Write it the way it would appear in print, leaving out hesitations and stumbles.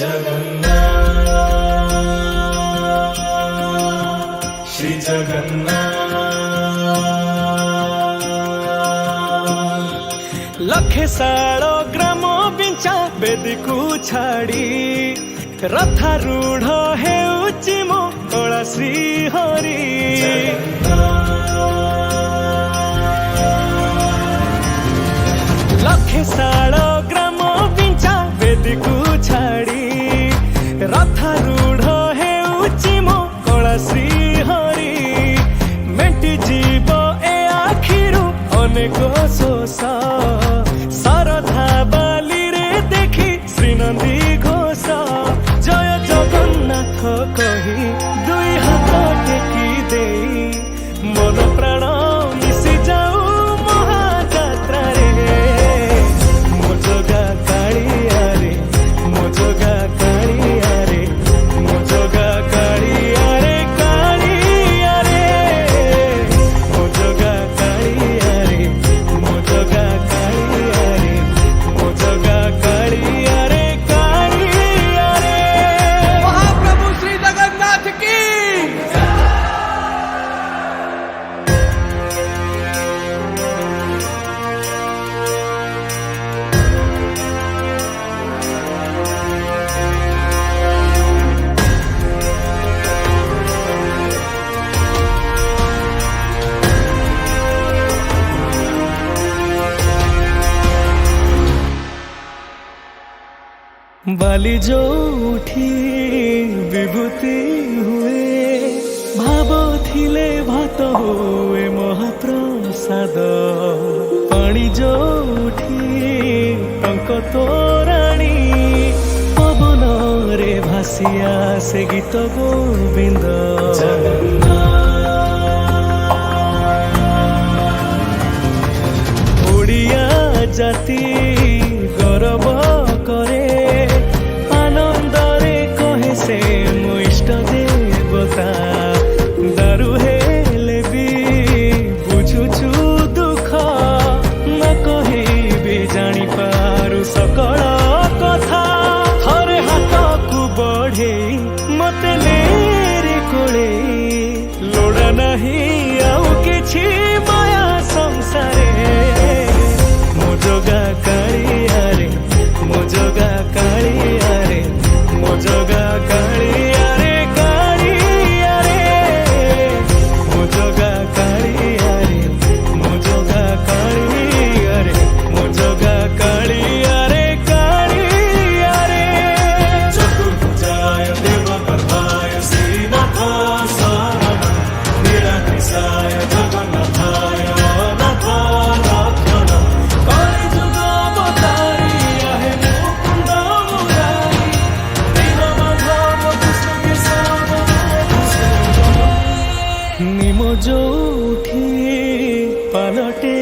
जगन्नाथ श्री जगन्नाथ। लखे साल ग्राम बिंचा बेदी को छाड़ी रथारूढ़ हेउची मो कला श्री हरि। लखे साल ग्राम बिंचा बेदी को छाड़ी रथारूढ़ हेउची मो कला श्री हरि। मेटी जीव ए आखिरु अनेक शोष सरधा बाली रे देखी श्रीनंदी घोष। जय जगन्नाथ कही दुई हाथ टेकी दे मन प्राण मिशि जाऊ महाजात्रा रे। मो जगा कालिया रे मो जगा कालिया रे मो जगा कालिया रे कालिया रे मो जगा कालिया रे मो जगा कालिया रे मो जगा कालिया रे कालिया रे। महाप्रभु श्री जगन्नाथ की बाली जो उठी विभूति हुए भाव थिले भात हुए महाप्रसाद। पानी जो उठी टंक तोराणी पवन रे भासिया से गीत गोविंद। ओडिया जाति गौरव करे आनंदरे कहे से मो इष्ट देवता। दारु हेले भी बुझुछु दुख न कहे भी जानी पारु सकल कथा। हरे हाथ को बढ़े मते नेरे कोले लोड़ा नहीं आउ किछि माया संसारे। मो जगा कालिया रे मो जगा कालिया रे मो जगा कालिया रे कालिया रे मो जगा कालिया रे मो जगा कालिया रे मो जगा कालिया रे कालिया रे। चतुर्भुजाय देवगर्भाय श्रीनाथाय शरणं निराकृताय जगन्नाथाय अनाथ रक्षणं। कलिजुग अवतारिया हे मुकुंद मुरारी दीनबंधु कृष्ण केशव। निम जो उठी पालटे